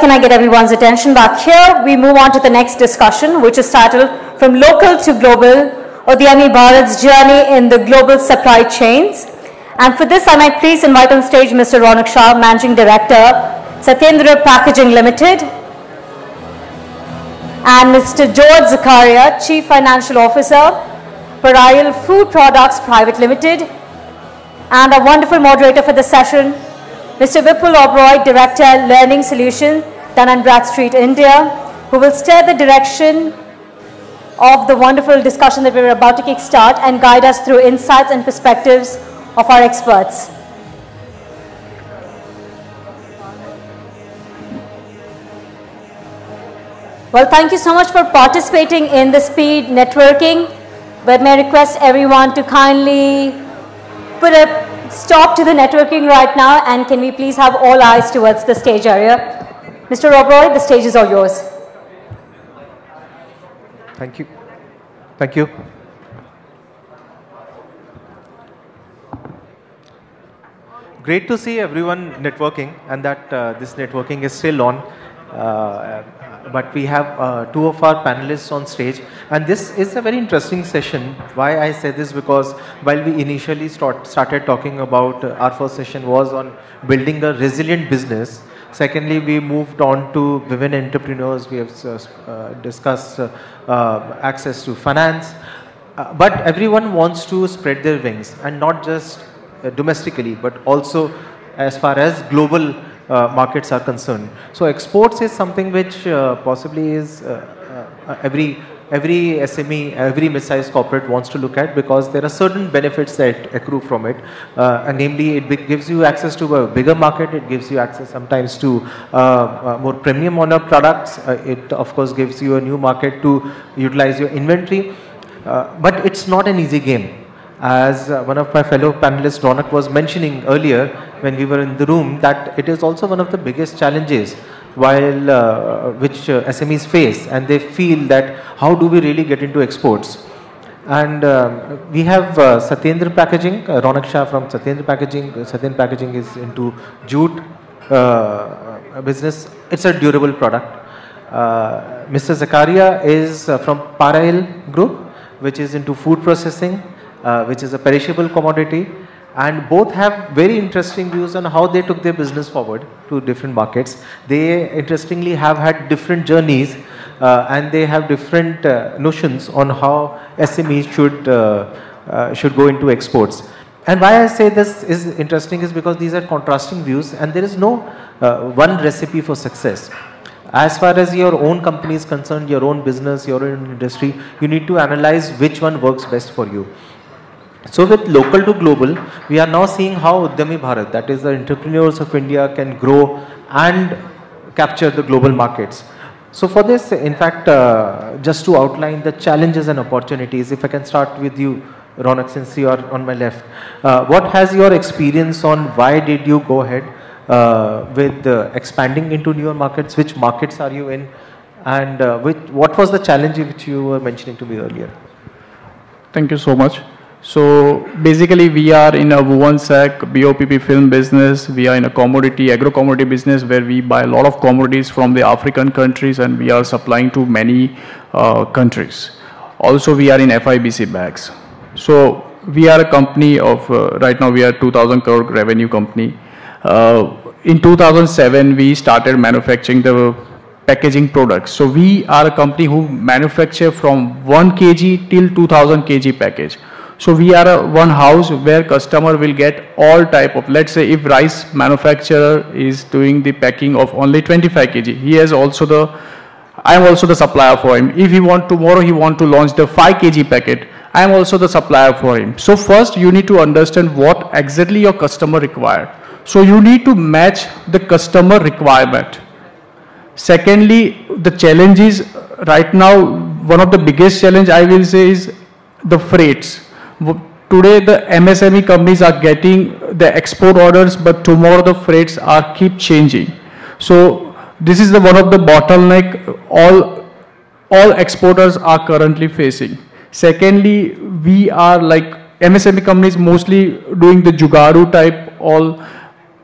Can I get everyone's attention back here? We move on to the next discussion, which is titled From Local to Global, Udyami Bharat's Journey in the Global Supply Chains. And for this, I might please invite on stage Mr. Ronak Shah, Managing Director, Satyendra Packaging Limited, and Mr. George Zakaria, Chief Financial Officer, Parayal Food Products Private Limited, and a wonderful moderator for the session, Mr. Vipul Oberoi, Director, Learning Solution, Dun & Bradstreet, India, who will steer the direction of the wonderful discussion that we're about to kickstart and guide us through insights and perspectives of our experts. Well, thank you so much for participating in the speed networking, but may I request everyone to kindly put a stop to the networking right now, and can we please have all eyes towards the stage area. Mr. Oberoi, the stage is all yours. Thank you. Thank you. Great to see everyone networking, and that this networking is still on. But we have two of our panelists on stage, and this is a very interesting session. Why I say this, because while we initially started talking about our first session was on building a resilient business. Secondly, we moved on to women entrepreneurs. We have discussed access to finance, but everyone wants to spread their wings, and not just domestically, but also as far as global markets are concerned. So exports is something which possibly is every SME, every mid-sized corporate wants to look at, because there are certain benefits that accrue from it, and namely it gives you access to a bigger market, it gives you access sometimes to more premium on your products, it of course gives you a new market to utilize your inventory, but it's not an easy game. As one of my fellow panelists, Ronak, was mentioning earlier when we were in the room, that it is also one of the biggest challenges which SMEs face, and they feel that how do we really get into exports. And we have Satyendra Packaging, Ronak Shah from Satyendra Packaging. Satyendra Packaging is into jute business. It's a durable product. Mr. Zakaria is from Parayal Group, which is into food processing, which is a perishable commodity, and both have very interesting views on how they took their business forward to different markets. They interestingly have had different journeys, and they have different notions on how SMEs should go into exports. And why I say this is interesting is because these are contrasting views, and there is no one recipe for success. As far as your own company is concerned, your own business, your own industry, you need to analyze which one works best for you. So with local to global, we are now seeing how Udyami Bharat, that is the entrepreneurs of India, can grow and capture the global markets. So for this, in fact, just to outline the challenges and opportunities, if I can start with you, Ronak, since you are on my left, what has your experience on why did you go ahead with expanding into newer markets? Which markets are you in? And what was the challenge which you were mentioning to me earlier? Thank you so much. So basically we are in a woven sack BOPP film business. We are in a commodity, agro-commodity business where we buy a lot of commodities from the African countries and we are supplying to many countries. Also we are in FIBC bags. So we are a company of, right now we are 2,000 crore revenue company. In 2007 we started manufacturing the packaging products. So we are a company who manufacture from 1 kg till 2000 kg package. So we are one house where customer will get all type of, let's say if rice manufacturer is doing the packing of only 25 kg, he has also I am also the supplier for him. If he want tomorrow, he want to launch the 5 kg packet, I am also the supplier for him. So first you need to understand what exactly your customer require. So you need to match the customer requirement. Secondly, the challenges right now, one of the biggest challenge I will say is the freights. Today the MSME companies are getting the export orders, but tomorrow the freights are keep changing. So this is the one of the bottleneck all exporters are currently facing. Secondly, we are like MSME companies mostly doing the Jugaadu type all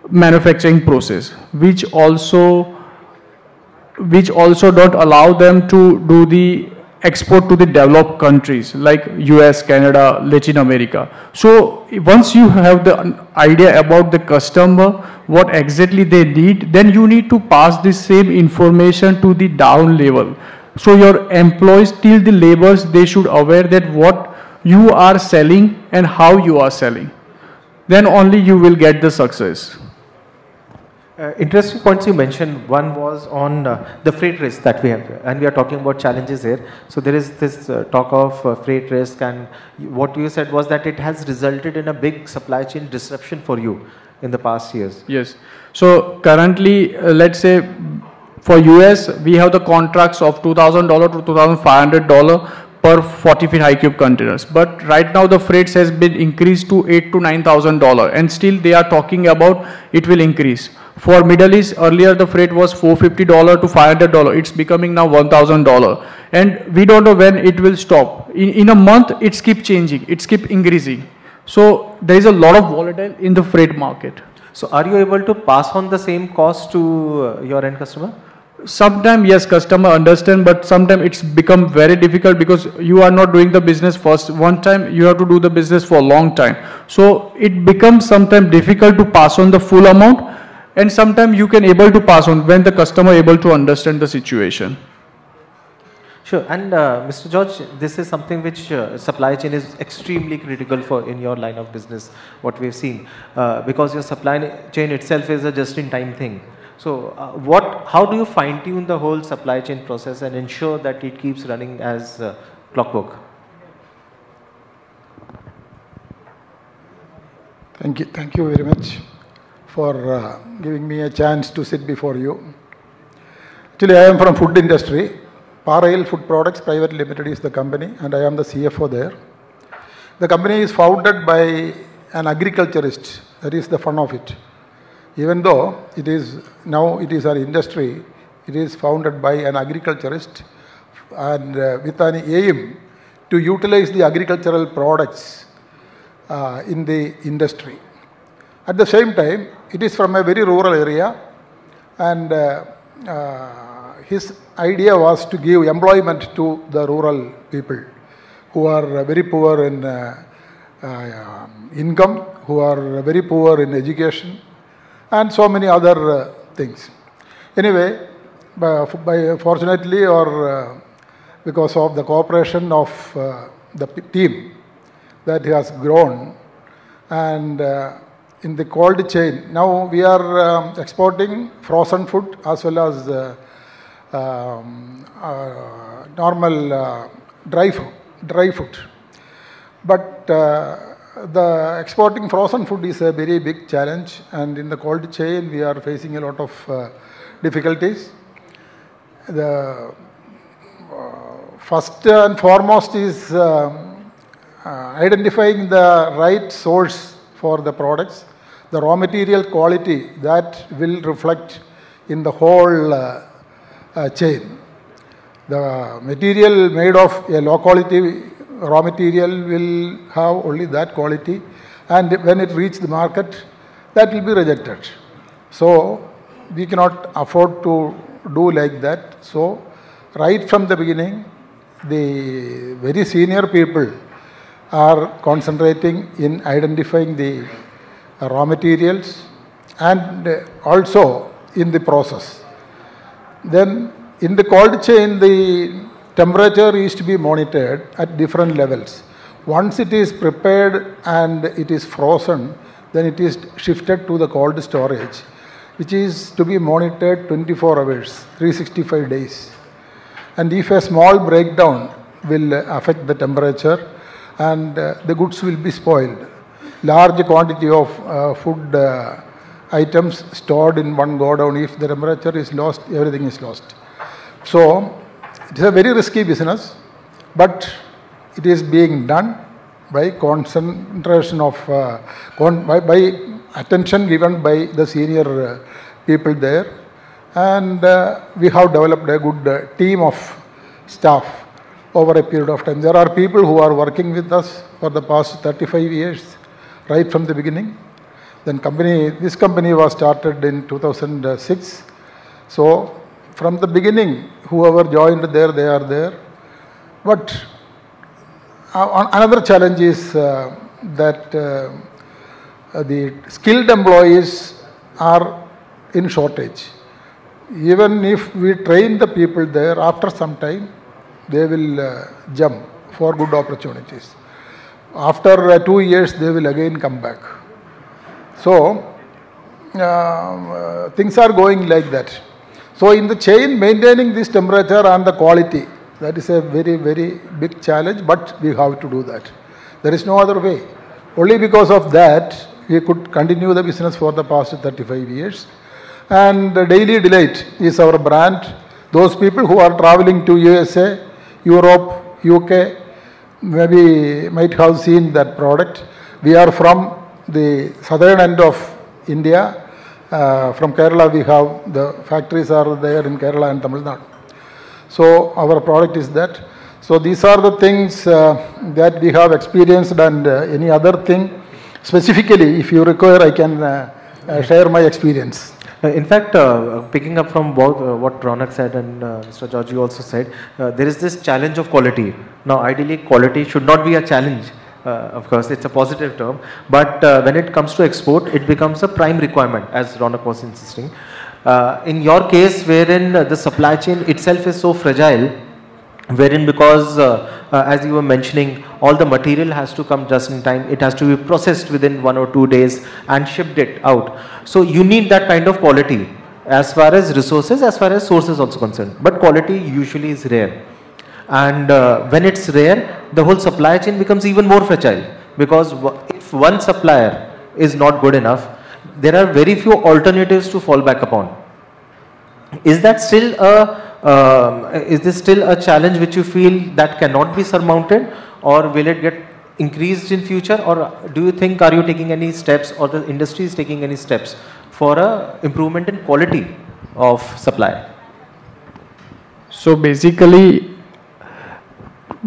manufacturing process, which also which also don't allow them to do the export to the developed countries like US, Canada, Latin America. So once you have the idea about the customer, what exactly they need, then you need to pass the same information to the down level. So your employees till the laborers, they should aware that what you are selling and how you are selling. Then only you will get the success. Interesting points you mentioned. One was on the freight risk that we have, and we are talking about challenges here. So there is this talk of freight risk, and what you said was that it has resulted in a big supply chain disruption for you in the past years. Yes. So currently, let's say for US, we have the contracts of $2,000 to $2,500 per 40 feet high cube containers. But right now the freights has been increased to $8,000 to $9,000, and still they are talking about it will increase. For Middle East, earlier the freight was $450 to $500. It's becoming now $1,000. And we don't know when it will stop. In a month, it's keep changing. It's keep increasing. So there is a lot of volatile in the freight market. So are you able to pass on the same cost to your end customer? Sometimes, yes, customer understand, but sometimes it's become very difficult because you are not doing the business first. One time, you have to do the business for a long time. So it becomes sometimes difficult to pass on the full amount. And sometimes you can able to pass on when the customer able to understand the situation. Sure. And Mr. George, this is something which supply chain is extremely critical for in your line of business, what we've seen, because your supply chain itself is a just-in-time thing. So how do you fine-tune the whole supply chain process and ensure that it keeps running as clockwork? Thank you very much for giving me a chance to sit before you. Actually, I am from food industry. Parallel Food Products Private Limited is the company, and I am the CFO there. The company is founded by an agriculturist. That is the fun of it. Even though it is an industry, it is founded by an agriculturist and with an aim to utilize the agricultural products in the industry. At the same time, it is from a very rural area, and his idea was to give employment to the rural people who are very poor in income, who are very poor in education, and so many other things. Anyway, fortunately or because of the cooperation of the team that has grown, and in the cold chain, now we are exporting frozen food as well as normal dry food. But the exporting frozen food is a very big challenge, and in the cold chain we are facing a lot of difficulties. The first and foremost is identifying the right source for the products, the raw material quality that will reflect in the whole chain. The material made of a low quality raw material will have only that quality, and when it reaches the market, that will be rejected. So we cannot afford to do like that. So right from the beginning, the very senior people are concentrating in identifying the raw materials and also in the process. Then in the cold chain, the temperature is to be monitored at different levels. Once it is prepared and it is frozen, then it is shifted to the cold storage, which is to be monitored 24 hours, 365 days. And if a small breakdown will affect the temperature, and the goods will be spoiled. Large quantity of food items stored in one godown, if the temperature is lost, everything is lost. So it is a very risky business, but it is being done by concentration of, by attention given by the senior people there. And we have developed a good team of staff over a period of time. There are people who are working with us for the past 35 years, right from the beginning. Then this company was started in 2006. So from the beginning, whoever joined there, they are there. But another challenge is that the skilled employees are in shortage. Even if we train the people there, after some time, they will jump for good opportunities. After 2 years, they will again come back. So, things are going like that. So, in the chain, maintaining this temperature and the quality, that is a very, very big challenge, but we have to do that. There is no other way. Only because of that, we could continue the business for the past 35 years. And Daily Delight is our brand. Those people who are traveling to USA, Europe, UK, maybe might have seen that product. We are from the southern end of India. From Kerala, we have the factories are there in Kerala and Tamil Nadu. So our product is that. So these are the things that we have experienced, and any other thing specifically, if you require, I can share my experience. In fact, picking up from both what Ronak said and Mr. George also said, there is this challenge of quality. Now, ideally, quality should not be a challenge. Of course, it's a positive term. But when it comes to export, it becomes a prime requirement, as Ronak was insisting. In your case, wherein the supply chain itself is so fragile, wherein because, as you were mentioning, all the material has to come just in time, it has to be processed within 1 or 2 days and shipped it out. So you need that kind of quality as far as resources, as far as sources also concerned. But quality usually is rare. And when it's rare, the whole supply chain becomes even more fragile, because if one supplier is not good enough, there are very few alternatives to fall back upon. Is that still is this still a challenge which you feel that cannot be surmounted, or will it get increased in future, or do you think, are you taking any steps, or the industry is taking any steps for a improvement in quality of supply? So basically,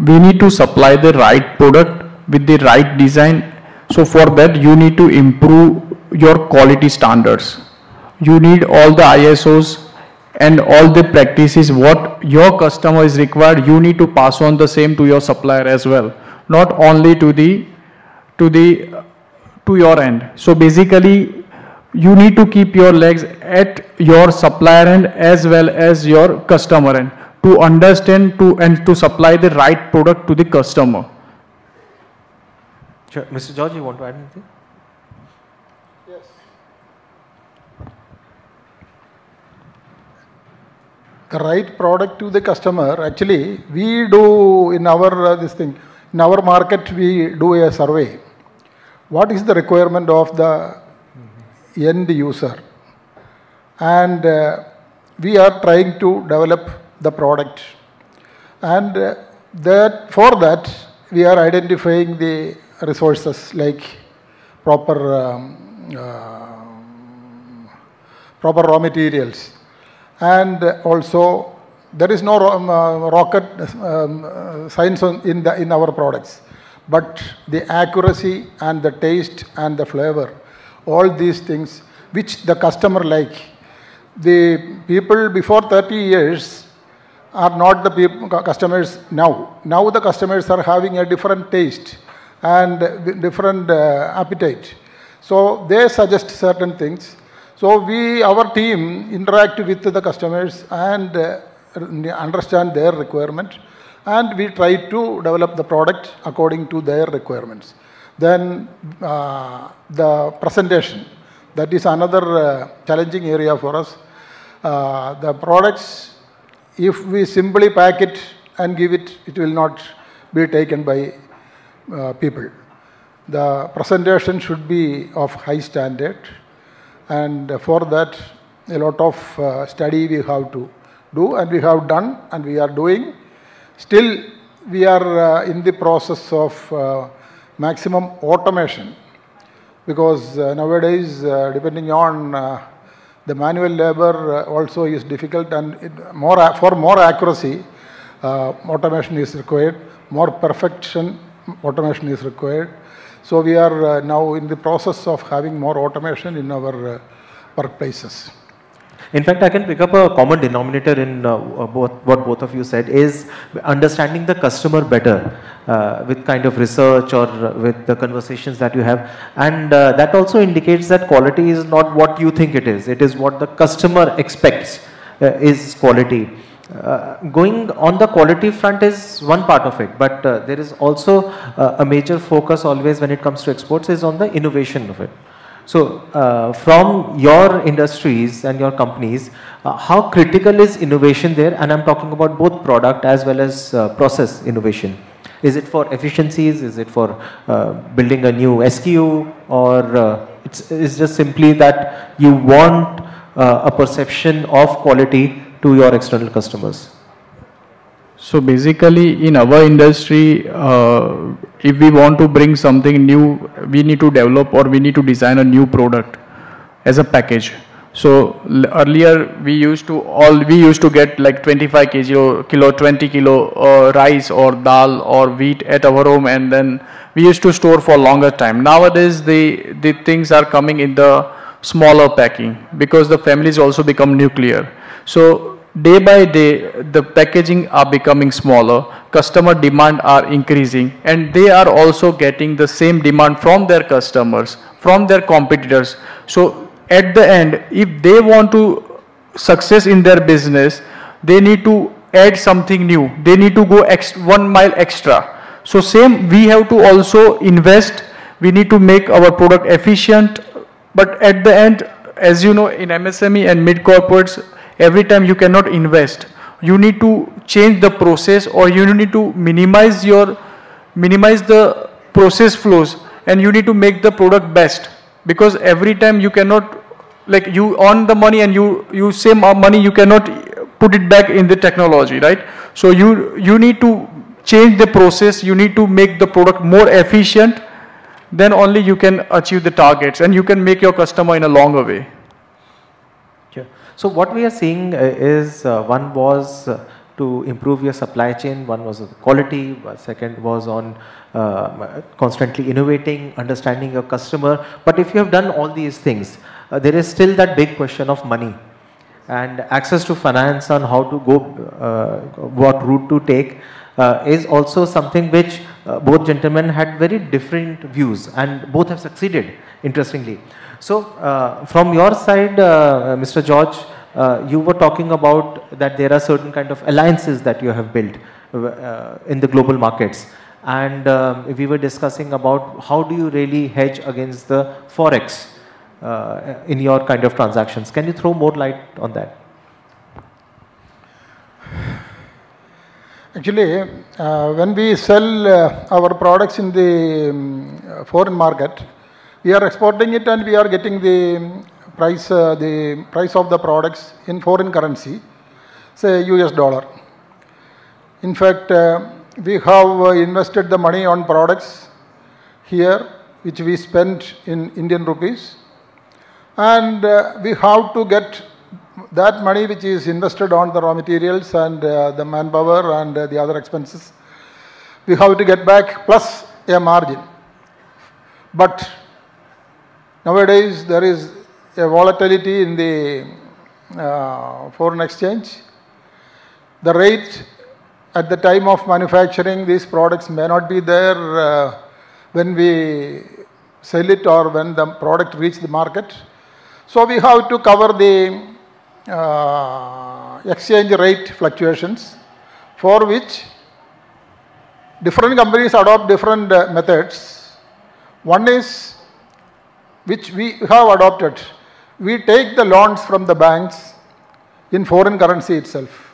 we need to supply the right product with the right design. So for that, you need to improve your quality standards. You need all the ISOs and all the practices what your customer is required. You need to pass on the same to your supplier as well, not only to your end. So basically, you need to keep your legs at your supplier end as well as your customer end, to understand and to supply the right product to the customer. Sure. Mr. George, you want to add anything? Yes. The right product to the customer, actually, we do in our in our market, we do a survey. What is the requirement of the end user? And we are trying to develop the product, and for that we are identifying the resources like proper raw materials, and also there is no rocket science in our products, but the accuracy and the taste and the flavor, all these things which the customer like. The people before 30 years are not the customers now. Now the customers are having a different taste and different appetite. So they suggest certain things. So our team interact with the customers and understand their requirement, and we try to develop the product according to their requirements. Then the presentation, that is another challenging area for us. The products, if we simply pack it and give it, it will not be taken by people. The presentation should be of high standard, and for that a lot of study we have to do, and we have done and we are doing. Still we are in the process of maximum automation, because nowadays depending on the manual labor also is difficult, and for more accuracy automation is required, more perfection automation is required. So we are now in the process of having more automation in our workplaces. In fact, I can pick up a common denominator in what both of you said is understanding the customer better with kind of research or with the conversations that you have. And that also indicates that quality is not what you think it is. It is what the customer expects is quality. Going on the quality front is one part of it, but there is also a major focus always when it comes to exports is on the innovation of it. So, from your industries and your companies, how critical is innovation there? And I'm talking about both product as well as process innovation. Is it for efficiencies? Is it for building a new SKU? Or it's just simply that you want a perception of quality to your external customers? So basically in our industry, if we want to bring something new, we need to develop or we need to design a new product as a package. So earlier we used to get like 25 kilo, 20 kilo rice or dal or wheat at our home, and then we used to store for longer time. Nowadays the things are coming in the smaller packing because the families also become nuclear. So day by day, the packaging are becoming smaller, customer demand are increasing, and they are also getting the same demand from their customers, from their competitors. So at the end, if they want to success in their business, they need to add something new. They need to go 1 mile extra. So same, we have to also invest. We need to make our product efficient. But at the end, as you know, in MSME and mid corporates, every time you cannot invest. You need to change the process, or you need to minimize the process flows, and you need to make the product best. Because every time you cannot, like you earn the money and you save money, you cannot put it back in the technology, right? So you need to change the process, you need to make the product more efficient, then only you can achieve the targets and you can make your customer in a longer way. So what we are seeing is one was to improve your supply chain, one was quality, second was on constantly innovating, understanding your customer. But if you have done all these things, there is still that big question of money and access to finance on how to go, what route to take is also something which both gentlemen had very different views and both have succeeded, interestingly. So, from your side, Mr. George, you were talking about that there are certain kind of alliances that you have built in the global markets. And we were discussing about how do you really hedge against the Forex in your kind of transactions. Can you throw more light on that? Actually, when we sell our products in the foreign market, we are exporting it and we are getting the price of the products in foreign currency, say US dollar. In fact, we have invested the money on products here which we spent in Indian rupees, and we have to get that money which is invested on the raw materials and the manpower and the other expenses, we have to get back plus a margin. But nowadays there is a volatility in the foreign exchange. The rate at the time of manufacturing these products may not be there when we sell it or when the product reaches the market. So we have to cover the exchange rate fluctuations, for which different companies adopt different methods. One is, which we have adopted, we take the loans from the banks in foreign currency itself.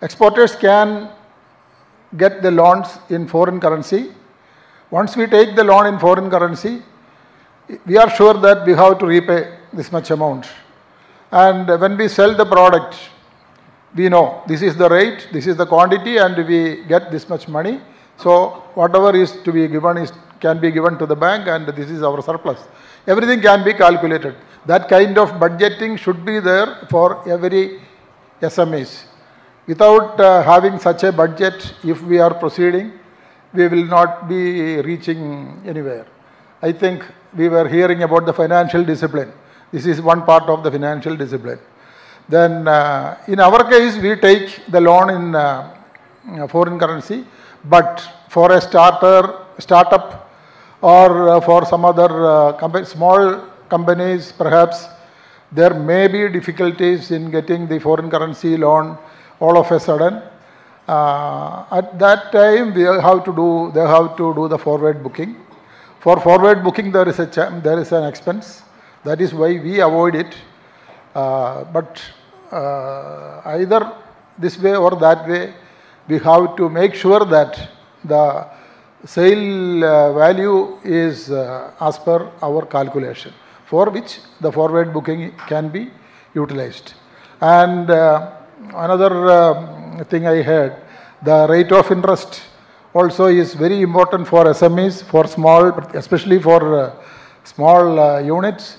Exporters can get the loans in foreign currency. Once we take the loan in foreign currency, we are sure that we have to repay this much amount. And when we sell the product, we know this is the rate, this is the quantity, and we get this much money. So whatever is to be given can be given to the bank, and this is our surplus. Everything can be calculated. That kind of budgeting should be there for every SMEs. Without having such a budget, if we are proceeding, we will not be reaching anywhere. I think we were hearing about the financial discipline. This is one part of the financial discipline. Then in our case, we take the loan in foreign currency, but for a startup or for some other small companies, perhaps there may be difficulties in getting the foreign currency loan all of a sudden. At that time, they have to do the forward booking. For forward booking, there is an expense. That is why we avoid it. But either this way or that way, we have to make sure that the sale value is as per our calculation, for which the forward booking can be utilized. And another thing I heard, the rate of interest also is very important for SMEs, for small, especially for small units.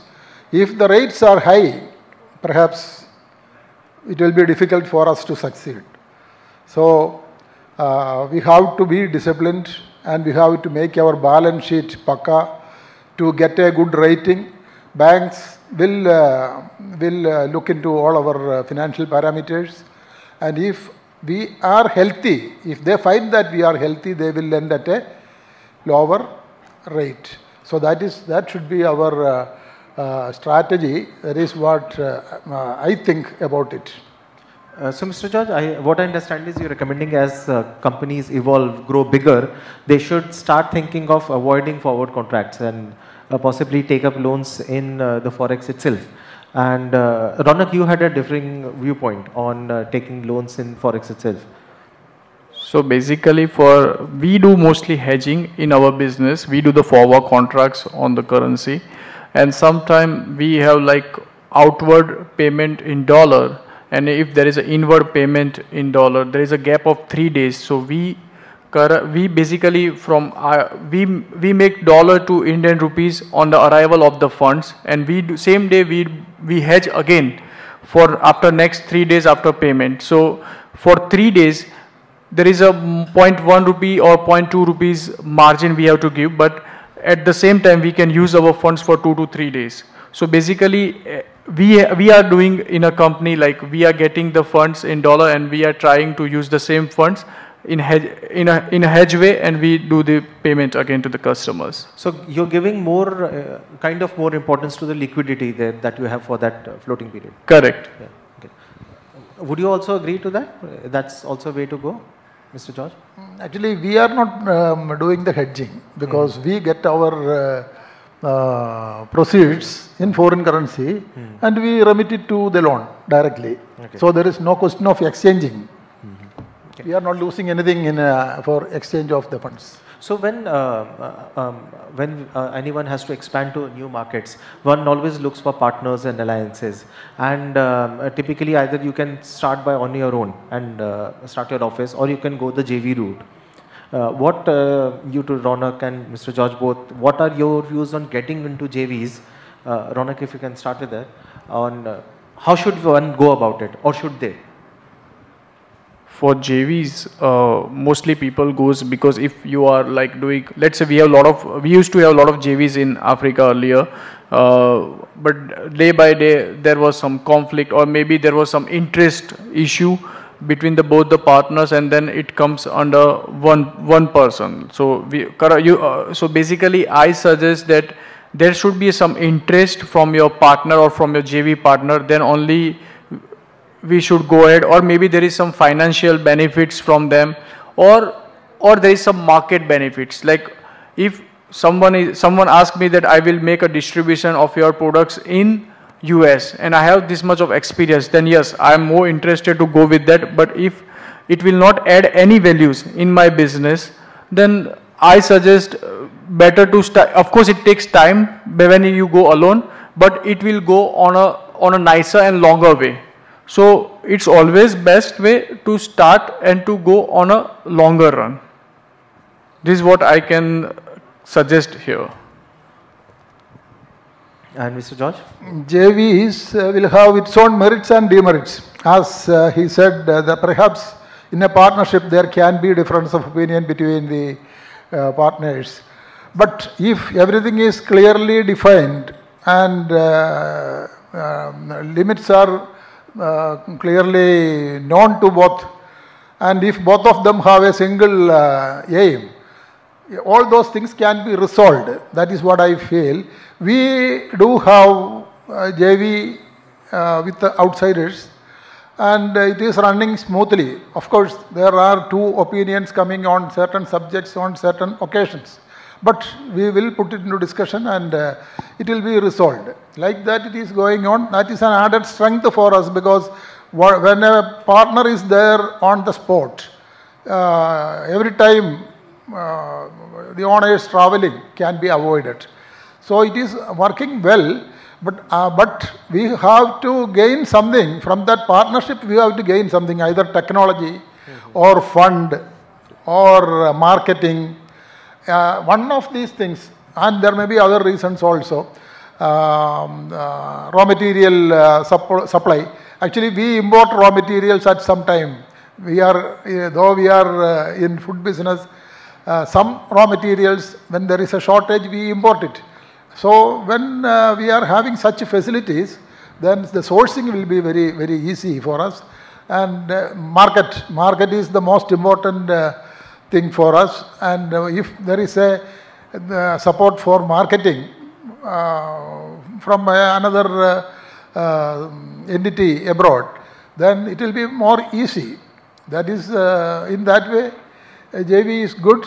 If the rates are high, perhaps it will be difficult for us to succeed. So we have to be disciplined and we have to make our balance sheet pakka to get a good rating. Banks will look into all our financial parameters, and if we are healthy, if they find that we are healthy, they will lend at a lower rate. So that should be our strategy. That is what I think about it. So Mr. George, what I understand is you're recommending as companies evolve, grow bigger, they should start thinking of avoiding forward contracts and possibly take up loans in the forex itself. And Ronak, you had a differing viewpoint on taking loans in forex itself. So basically we do mostly hedging in our business. We do the forward contracts on the currency, and sometimes we have like outward payment in dollar, and if there is an inward payment in dollar, there is a gap of 3 days. So we basically we make dollar to Indian rupees on the arrival of the funds, and we do same day we hedge again for after next 3 days after payment. So for 3 days there is a 0.1 rupee or 0.2 rupees margin we have to give, but at the same time we can use our funds for 2 to 3 days. So basically we are doing in a company like we are getting the funds in dollar and we are trying to use the same funds in a hedge way, and we do the payment again to the customers. So you're giving more kind of more importance to the liquidity that you have for that floating period. Correct. Yeah. Okay. Would you also agree to that? That's also a way to go, Mr. George? Actually, we are not doing the hedging because we get our proceeds in foreign currency and we remit it to the loan directly. Okay. So there is no question of exchanging. Okay. We are not losing anything for exchange of the funds. So when anyone has to expand to new markets, one always looks for partners and alliances, and typically either you can start by on your own and start your office, or you can go the JV route. What you to Ronak and Mr. George both, what are your views on getting into JVs? Ronak, if you can start with that, on how should one go about it, or should they? For JVs, mostly people goes because if you are like doing, let's say we used to have a lot of JVs in Africa earlier, but day by day there was some conflict, or maybe there was some interest issue between both the partners, and then it comes under one person. So so basically I suggest that there should be some interest from your partner or from your JV partner, then only we should go ahead, or maybe there is some financial benefits from them, or there is some market benefits. Like if someone asks me that I will make a distribution of your products in US and I have this much of experience, then yes, I am more interested to go with that. But if it will not add any values in my business, then I suggest better to start. Of course it takes time when you go alone, but it will go on a nicer and longer way. So it's always best way to start and to go on a longer run. This is what I can suggest here. And Mr. George? JVs will have its own merits and demerits. As he said, that perhaps in a partnership there can be difference of opinion between the partners. But if everything is clearly defined and limits are clearly known to both. And if both of them have a single aim, all those things can be resolved. That is what I feel. We do have JV with the outsiders, and it is running smoothly. Of course, there are two opinions coming on certain subjects on certain occasions, but we will put it into discussion and it will be resolved. Like that it is going on. That is an added strength for us, because when a partner is there on the spot, every time the owner is traveling can be avoided. So it is working well, but we have to gain something from that partnership. We have to gain something, either technology or fund or marketing. One of these things, and there may be other reasons also, raw material supply. Actually, we import raw materials at some time. We are, though we are in food business, some raw materials, when there is a shortage, we import it. So when we are having such facilities, then the sourcing will be very, very easy for us. And market is the most important thing for us. And if there is a support for marketing from another entity abroad, then it will be more easy. That is, in that way, JV is good,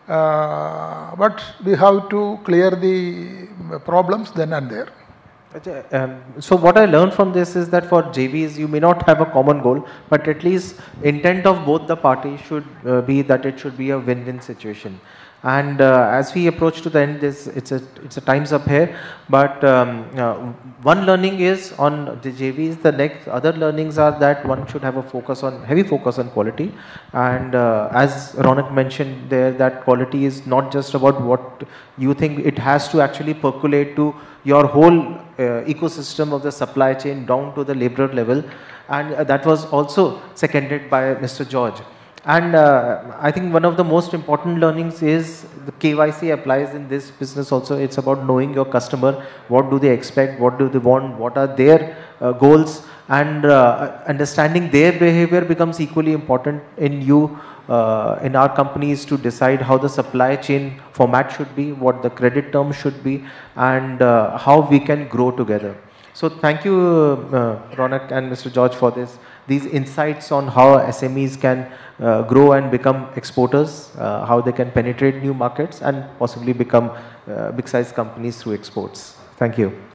but we have to clear the problems then and there. So what I learned from this is that for JVs you may not have a common goal, but at least intent of both the parties should be that it should be a win-win situation. And as we approach to the end, it's a time's up here. But one learning is on the JVs. The next other learnings are that one should have a heavy focus on quality. And as Ronak mentioned there, that quality is not just about what you think. It has to actually percolate to your whole ecosystem of the supply chain down to the laborer level. And that was also seconded by Mr. George. And I think one of the most important learnings is the KYC applies in this business also. It's about knowing your customer, what do they expect, what do they want, what are their goals, and understanding their behavior becomes equally important in in our companies to decide how the supply chain format should be, what the credit terms should be, and how we can grow together. So thank you, Ronak and Mr. George, for these insights on how SMEs can grow and become exporters, how they can penetrate new markets and possibly become big size companies through exports. Thank you.